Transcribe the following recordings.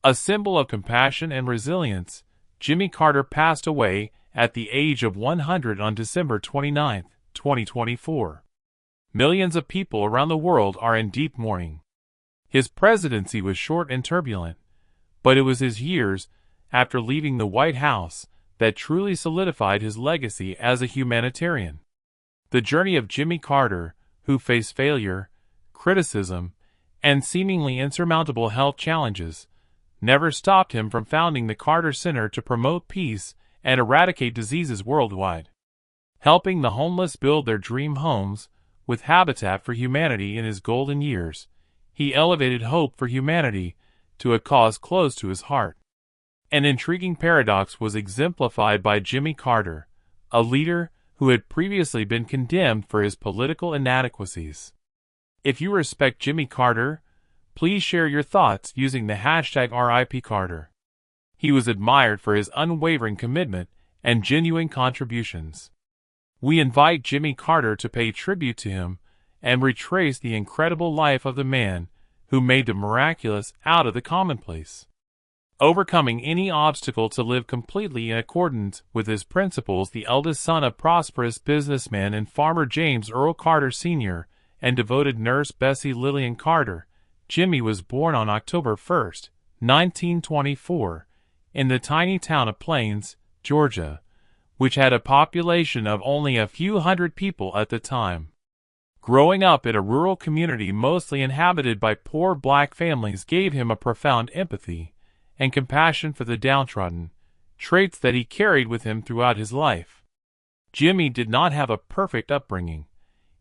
A symbol of compassion and resilience, Jimmy Carter passed away at the age of 100 on December 29, 2024. Millions of people around the world are in deep mourning. His presidency was short and turbulent, but it was his years after leaving the White House that truly solidified his legacy as a humanitarian. The journey of Jimmy Carter, who faced failure, criticism, and seemingly insurmountable health challenges, never stopped him from founding the Carter Center to promote peace and eradicate diseases worldwide. Helping the homeless build their dream homes with Habitat for Humanity in his golden years, he elevated hope for humanity to a cause close to his heart. An intriguing paradox was exemplified by Jimmy Carter, a leader who had previously been condemned for his political inadequacies. If you respect Jimmy Carter, please share your thoughts using the hashtag #RIPCarter. He was admired for his unwavering commitment and genuine contributions. We invite Jimmy Carter to pay tribute to him and retrace the incredible life of the man who made the miraculous out of the commonplace. Overcoming any obstacle to live completely in accordance with his principles, the eldest son of prosperous businessman and farmer James Earl Carter Sr. and devoted nurse Bessie Lillian Carter, Jimmy was born on October 1, 1924, in the tiny town of Plains, Georgia, which had a population of only a few hundred people at the time. Growing up in a rural community mostly inhabited by poor black families gave him a profound empathy and compassion for the downtrodden, traits that he carried with him throughout his life. Jimmy did not have a perfect upbringing.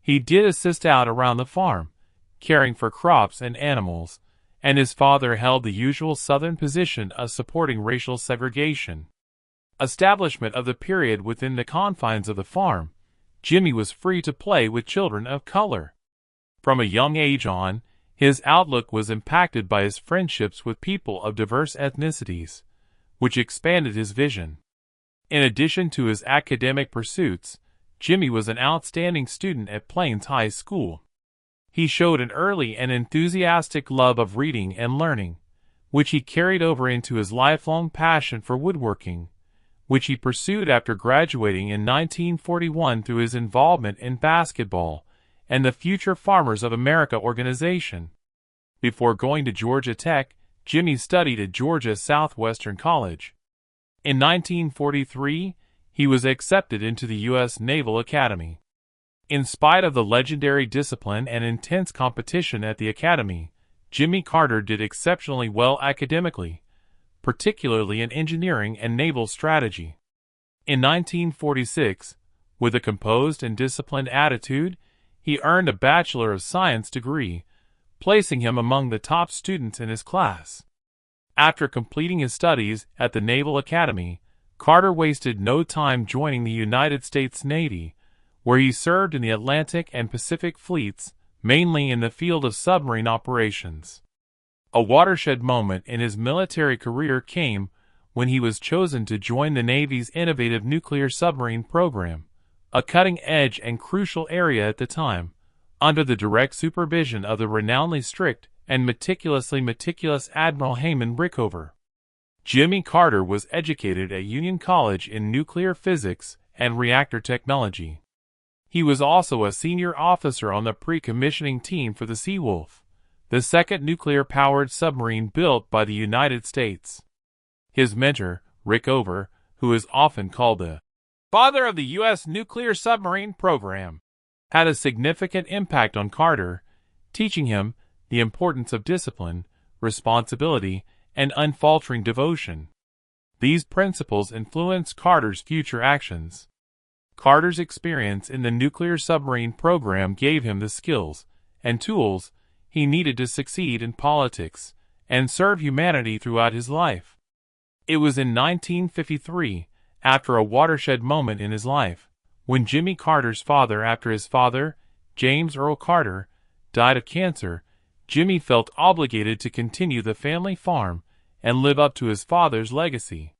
He did assist out around the farm, caring for crops and animals, and his father held the usual Southern position of supporting racial segregation. Establishment of the period within the confines of the farm, Jimmy was free to play with children of color. From a young age on, his outlook was impacted by his friendships with people of diverse ethnicities, which expanded his vision. In addition to his academic pursuits, Jimmy was an outstanding student at Plains High School. He showed an early and enthusiastic love of reading and learning, which he carried over into his lifelong passion for woodworking, which he pursued after graduating in 1941 through his involvement in basketball and the Future Farmers of America organization. Before going to Georgia Tech, Jimmy studied at Georgia Southwestern College. In 1943, he was accepted into the U.S. Naval Academy. In spite of the legendary discipline and intense competition at the Academy, Jimmy Carter did exceptionally well academically, particularly in engineering and naval strategy. In 1946, with a composed and disciplined attitude, he earned a Bachelor of Science degree, placing him among the top students in his class. After completing his studies at the Naval Academy, Carter wasted no time joining the United States Navy, where he served in the Atlantic and Pacific fleets, mainly in the field of submarine operations. A watershed moment in his military career came when he was chosen to join the Navy's innovative nuclear submarine program, a cutting-edge and crucial area at the time, under the direct supervision of the renownedly strict and meticulous Admiral Hyman Rickover. Jimmy Carter was educated at Union College in nuclear physics and reactor technology. He was also a senior officer on the pre-commissioning team for the Seawolf, the second nuclear-powered submarine built by the United States. His mentor, Rickover, who is often called the father of the U.S. nuclear submarine program, had a significant impact on Carter, teaching him the importance of discipline, responsibility, and unfaltering devotion. These principles influenced Carter's future actions. Carter's experience in the nuclear submarine program gave him the skills and tools he needed to succeed in politics and serve humanity throughout his life. It was in 1953, after a watershed moment in his life, when Jimmy Carter's father, after his father, James Earl Carter, died of cancer, Jimmy felt obligated to continue the family farm and live up to his father's legacy.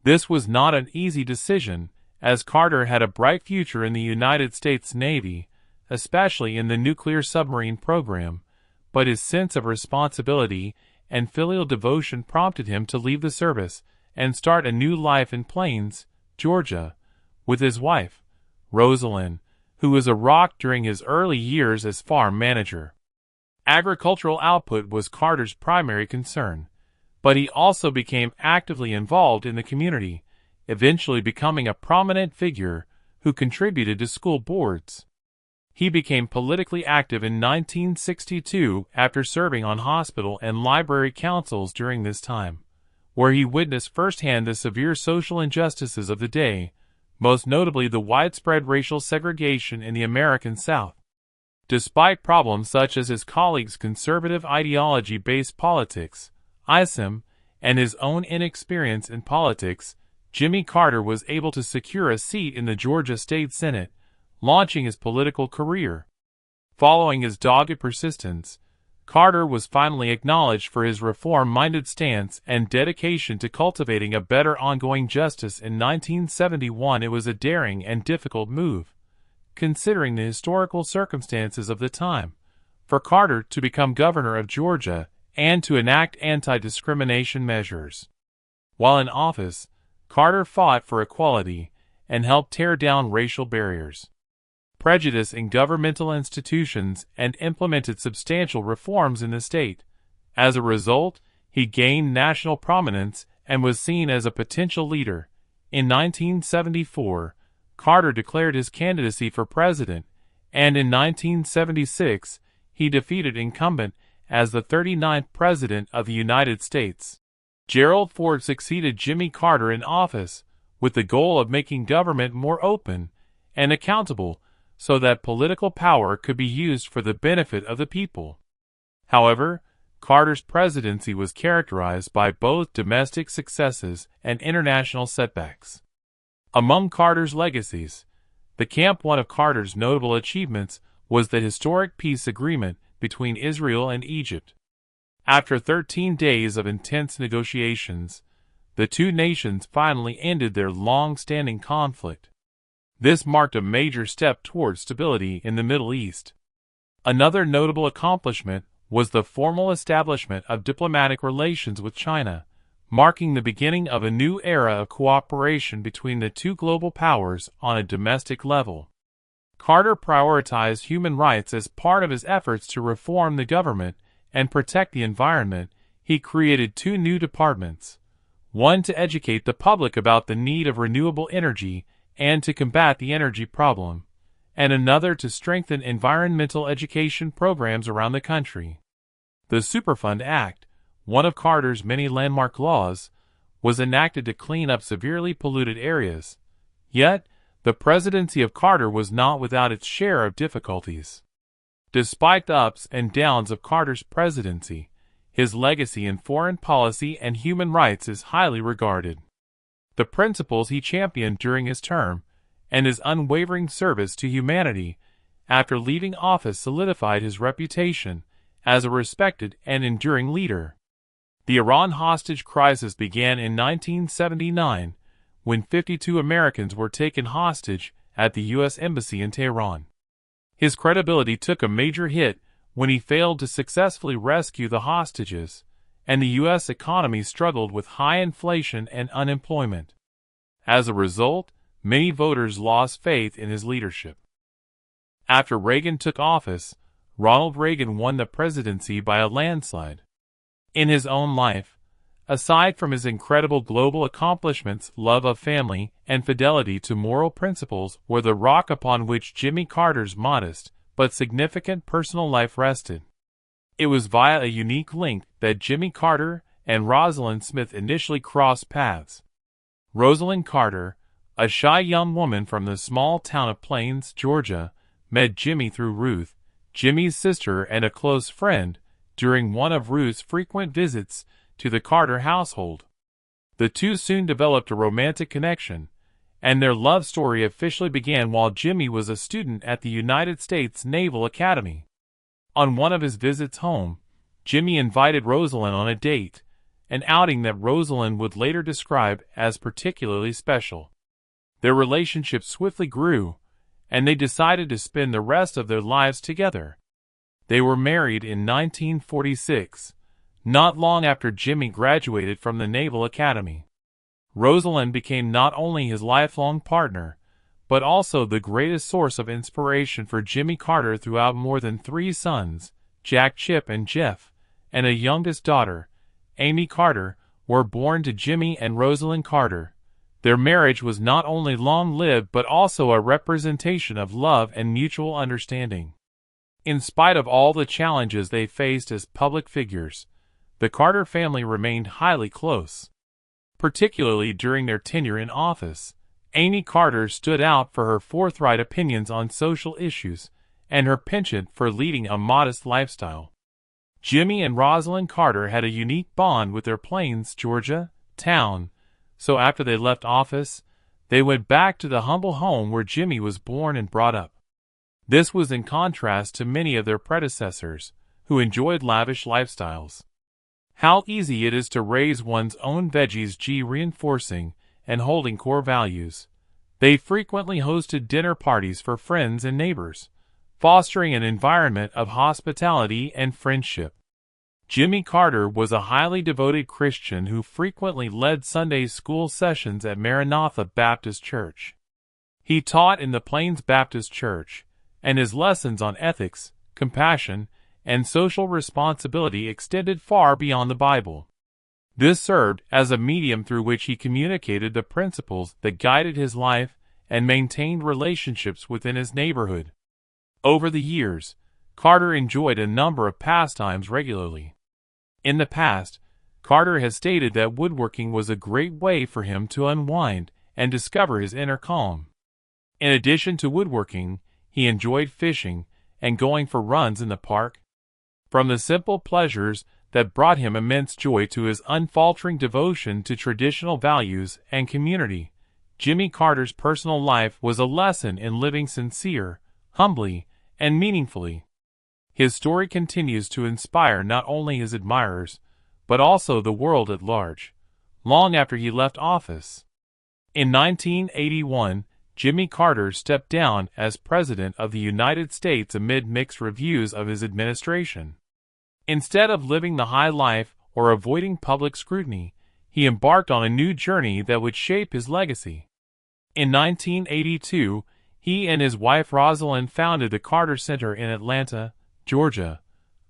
This was not an easy decision, as Carter had a bright future in the United States Navy, especially in the nuclear submarine program, but his sense of responsibility and filial devotion prompted him to leave the service and start a new life in Plains, Georgia, with his wife, Rosalind, who was a rock during his early years as farm manager. Agricultural output was Carter's primary concern, but he also became actively involved in the community, eventually becoming a prominent figure who contributed to school boards. He became politically active in 1962 after serving on hospital and library councils during this time, where he witnessed firsthand the severe social injustices of the day, most notably the widespread racial segregation in the American South. Despite problems such as his colleagues' conservative ideology-based politics, ISM, and his own inexperience in politics, Jimmy Carter was able to secure a seat in the Georgia State Senate, launching his political career. Following his dogged persistence, Carter was finally acknowledged for his reform-minded stance and dedication to cultivating a better ongoing justice. In 1971, it was a daring and difficult move, considering the historical circumstances of the time, for Carter to become governor of Georgia and to enact anti-discrimination measures. While in office, Carter fought for equality and helped tear down racial barriers, prejudice in governmental institutions, and implemented substantial reforms in the state. As a result, he gained national prominence and was seen as a potential leader. In 1974, Carter declared his candidacy for president, and in 1976, he defeated incumbent as the 39th President of the United States. Gerald Ford succeeded Jimmy Carter in office, with the goal of making government more open and accountable so that political power could be used for the benefit of the people. However, Carter's presidency was characterized by both domestic successes and international setbacks. Among Carter's legacies, one of Carter's notable achievements was the historic peace agreement between Israel and Egypt. After 13 days of intense negotiations, the two nations finally ended their long-standing conflict. This marked a major step towards stability in the Middle East. Another notable accomplishment was the formal establishment of diplomatic relations with China, marking the beginning of a new era of cooperation between the two global powers on a domestic level. Carter prioritized human rights as part of his efforts to reform the government and protect the environment. He created two new departments, one to educate the public about the need of renewable energy and to combat the energy problem, and another to strengthen environmental education programs around the country. The Superfund Act, one of Carter's many landmark laws, was enacted to clean up severely polluted areas. Yet, the presidency of Carter was not without its share of difficulties. Despite the ups and downs of Carter's presidency, his legacy in foreign policy and human rights is highly regarded. The principles he championed during his term and his unwavering service to humanity after leaving office solidified his reputation as a respected and enduring leader. The Iran hostage crisis began in 1979 when 52 Americans were taken hostage at the U.S. Embassy in Tehran. His credibility took a major hit when he failed to successfully rescue the hostages, and the U.S. economy struggled with high inflation and unemployment. As a result, many voters lost faith in his leadership. After Reagan took office, Ronald Reagan won the presidency by a landslide. In his own life, aside from his incredible global accomplishments, love of family and fidelity to moral principles were the rock upon which Jimmy Carter's modest but significant personal life rested. It was via a unique link that Jimmy Carter and Rosalind Smith initially crossed paths. Rosalind Carter, a shy young woman from the small town of Plains, Georgia, met Jimmy through Ruth, Jimmy's sister and a close friend, during one of Ruth's frequent visits to the Carter household. The two soon developed a romantic connection, and their love story officially began while Jimmy was a student at the United States Naval Academy. On one of his visits home, Jimmy invited Rosalind on a date, an outing that Rosalind would later describe as particularly special. Their relationship swiftly grew, and they decided to spend the rest of their lives together. They were married in 1946, not long after Jimmy graduated from the Naval Academy. Rosalind became not only his lifelong partner, but also the greatest source of inspiration for Jimmy Carter throughout. More than 3 sons, Jack, Chip, and Jeff, and a youngest daughter, Amy Carter, were born to Jimmy and Rosalind Carter. Their marriage was not only long-lived but also a representation of love and mutual understanding. In spite of all the challenges they faced as public figures, the Carter family remained highly close. Particularly during their tenure in office, Amy Carter stood out for her forthright opinions on social issues and her penchant for leading a modest lifestyle. Jimmy and Rosalind Carter had a unique bond with their Plains, Georgia, town, so after they left office, they went back to the humble home where Jimmy was born and brought up. This was in contrast to many of their predecessors, who enjoyed lavish lifestyles. How easy it is to raise one's own veggies, reinforcing and holding core values. They frequently hosted dinner parties for friends and neighbors, fostering an environment of hospitality and friendship. Jimmy Carter was a highly devoted Christian who frequently led Sunday school sessions at Maranatha Baptist Church. He taught in the Plains Baptist Church, and his lessons on ethics, compassion, and social responsibility extended far beyond the Bible. This served as a medium through which he communicated the principles that guided his life and maintained relationships within his neighborhood. Over the years, Carter enjoyed a number of pastimes regularly. In the past, Carter has stated that woodworking was a great way for him to unwind and discover his inner calm. In addition to woodworking, he enjoyed fishing and going for runs in the park. From the simple pleasures that brought him immense joy to his unfaltering devotion to traditional values and community, Jimmy Carter's personal life was a lesson in living sincere, humbly, and meaningfully. His story continues to inspire not only his admirers, but also the world at large, long after he left office. In 1981, Jimmy Carter stepped down as President of the United States amid mixed reviews of his administration. Instead of living the high life or avoiding public scrutiny, he embarked on a new journey that would shape his legacy. In 1982, he and his wife Rosalind founded the Carter Center in Atlanta, Georgia,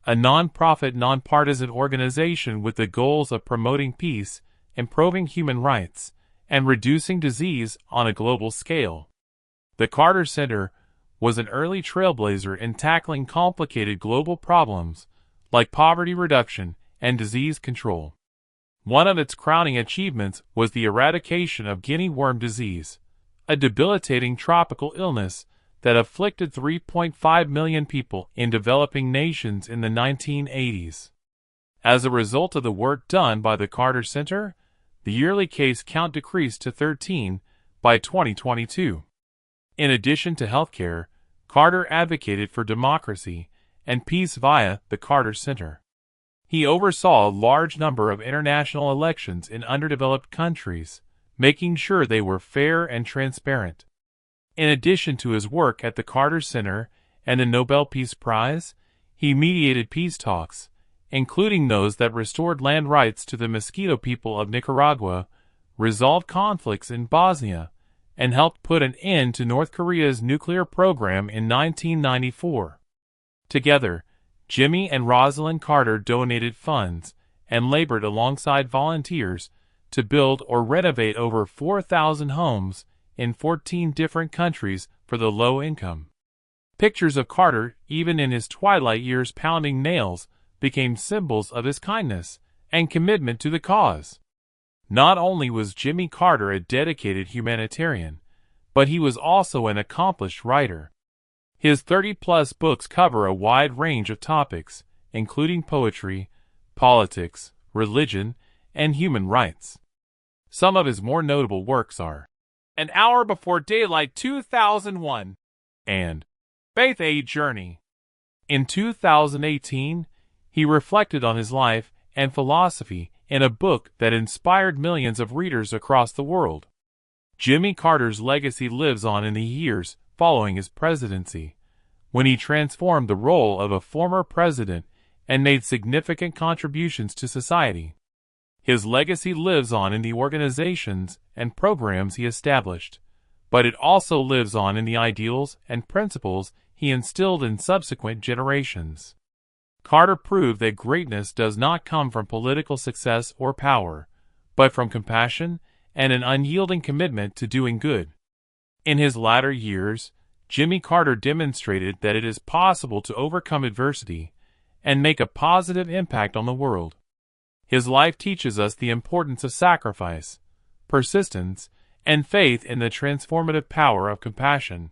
a non-profit, nonpartisan organization with the goals of promoting peace, improving human rights, and reducing disease on a global scale. The Carter Center was an early trailblazer in tackling complicated global problems like poverty reduction and disease control. One of its crowning achievements was the eradication of guinea worm disease, a debilitating tropical illness that afflicted 3.5 million people in developing nations in the 1980s. As a result of the work done by the Carter Center, the yearly case count decreased to 13 by 2022. In addition to healthcare, Carter advocated for democracy and peace via the Carter Center. He oversaw a large number of international elections in underdeveloped countries, making sure they were fair and transparent. In addition to his work at the Carter Center and the Nobel Peace Prize, he mediated peace talks, including those that restored land rights to the Mosquito people of Nicaragua, resolved conflicts in Bosnia, and helped put an end to North Korea's nuclear program in 1994. Together, Jimmy and Rosalind Carter donated funds and labored alongside volunteers to build or renovate over 4,000 homes in 14 different countries for the low income. Pictures of Carter, even in his twilight years pounding nails, became symbols of his kindness and commitment to the cause. Not only was Jimmy Carter a dedicated humanitarian, but he was also an accomplished writer. His 30-plus books cover a wide range of topics, including poetry, politics, religion, and human rights. Some of his more notable works are An Hour Before Daylight 2001 and Faith Aid Journey. In 2018, he reflected on his life and philosophy in a book that inspired millions of readers across the world. Jimmy Carter's legacy lives on in the years following his presidency, when he transformed the role of a former president and made significant contributions to society. His legacy lives on in the organizations and programs he established, but it also lives on in the ideals and principles he instilled in subsequent generations. Carter proved that greatness does not come from political success or power, but from compassion and an unyielding commitment to doing good. In his latter years, Jimmy Carter demonstrated that it is possible to overcome adversity and make a positive impact on the world. His life teaches us the importance of sacrifice, persistence, and faith in the transformative power of compassion.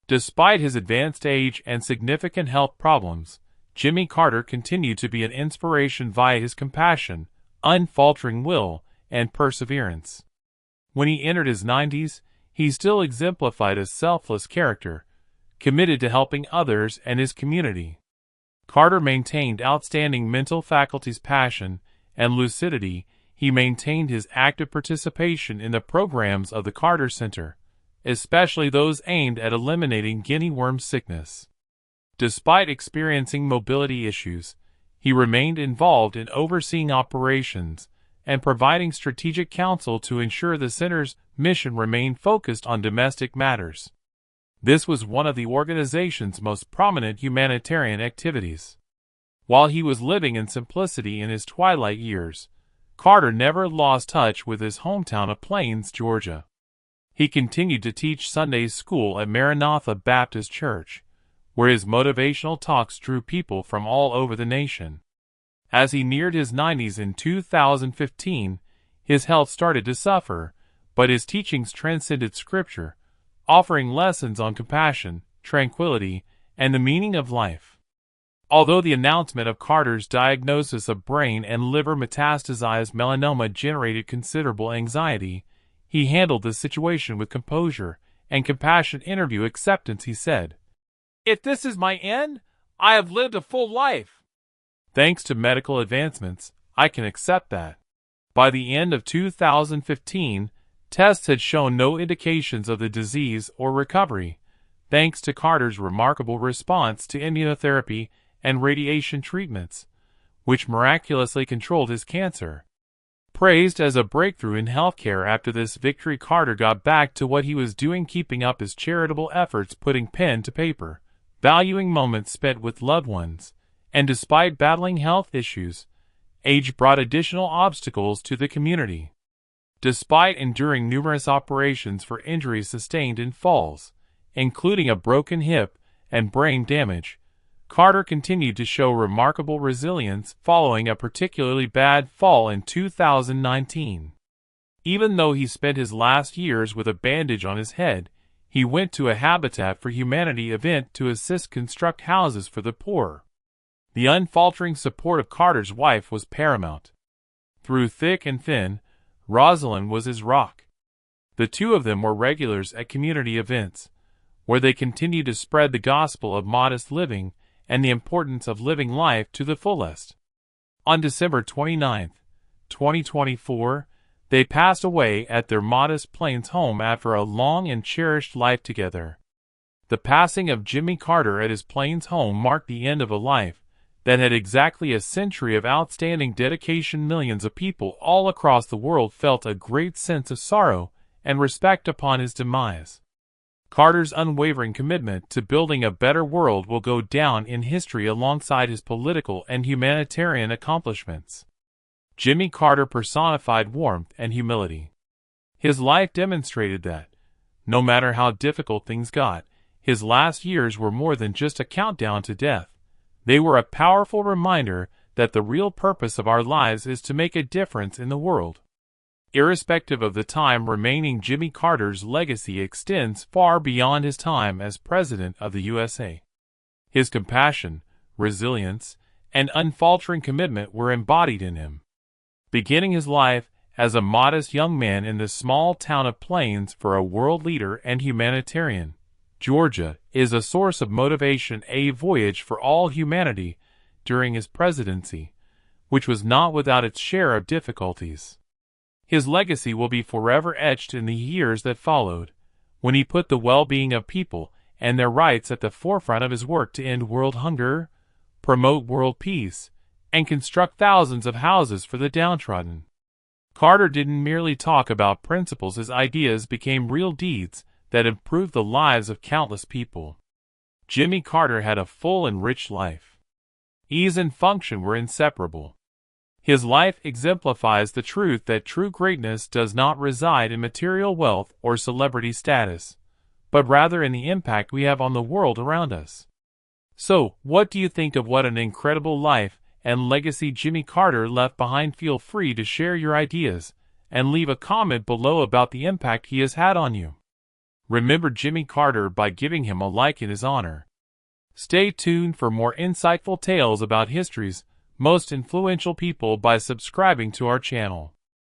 Despite his advanced age and significant health problems, Jimmy Carter continued to be an inspiration via his compassion, unfaltering will, and perseverance. When he entered his 90s, he still exemplified a selfless character, committed to helping others and his community. Carter maintained outstanding mental faculties, passion, and lucidity. He maintained his active participation in the programs of the Carter Center, especially those aimed at eliminating guinea worm sickness. Despite experiencing mobility issues, he remained involved in overseeing operations and providing strategic counsel to ensure the center's mission remained focused on domestic matters. This was one of the organization's most prominent humanitarian activities. While he was living in simplicity in his twilight years, Carter never lost touch with his hometown of Plains, Georgia. He continued to teach Sunday school at Maranatha Baptist Church, where his motivational talks drew people from all over the nation. As he neared his 90s in 2015, his health started to suffer, but his teachings transcended Scripture, offering lessons on compassion, tranquility, and the meaning of life. Although the announcement of Carter's diagnosis of brain and liver metastasized melanoma generated considerable anxiety, he handled the situation with composure and compassionate interview acceptance. He said, "If this is my end, I have lived a full life. Thanks to medical advancements, I can accept that." By the end of 2015, tests had shown no indications of the disease or recovery, thanks to Carter's remarkable response to immunotherapy and radiation treatments, which miraculously controlled his cancer. Praised as a breakthrough in healthcare after this victory, Carter got back to what he was doing, keeping up his charitable efforts, putting pen to paper, valuing moments spent with loved ones, and despite battling health issues, age brought additional obstacles to the community. Despite enduring numerous operations for injuries sustained in falls, including a broken hip and brain damage, Carter continued to show remarkable resilience following a particularly bad fall in 2019. Even though he spent his last years with a bandage on his head, he went to a Habitat for Humanity event to assist construct houses for the poor. The unfaltering support of Carter's wife was paramount. Through thick and thin, Rosalind was his rock. The two of them were regulars at community events, where they continued to spread the gospel of modest living and the importance of living life to the fullest. On December 29, 2024, they passed away at their modest Plains home after a long and cherished life together. The passing of Jimmy Carter at his Plains home marked the end of a life that had exactly a century of outstanding dedication. Millions of people all across the world felt a great sense of sorrow and respect upon his demise. Carter's unwavering commitment to building a better world will go down in history alongside his political and humanitarian accomplishments. Jimmy Carter personified warmth and humility. His life demonstrated that, no matter how difficult things got, his last years were more than just a countdown to death. They were a powerful reminder that the real purpose of our lives is to make a difference in the world. Irrespective of the time remaining, Jimmy Carter's legacy extends far beyond his time as President of the USA. His compassion, resilience, and unfaltering commitment were embodied in him. Beginning his life as a modest young man in the small town of Plains for a world leader and humanitarian, Georgia is a source of motivation, a voyage for all humanity during his presidency, which was not without its share of difficulties. His legacy will be forever etched in the years that followed, when he put the well-being of people and their rights at the forefront of his work to end world hunger, promote world peace, and construct thousands of houses for the downtrodden. Carter didn't merely talk about principles, his ideas became real deeds that improved the lives of countless people. Jimmy Carter had a full and rich life. Ease and function were inseparable. His life exemplifies the truth that true greatness does not reside in material wealth or celebrity status, but rather in the impact we have on the world around us. So, what do you think of what an incredible life and legacy Jimmy Carter left behind? Feel free to share your ideas and leave a comment below about the impact he has had on you. Remember Jimmy Carter by giving him a like in his honor. Stay tuned for more insightful tales about history's most influential people by subscribing to our channel.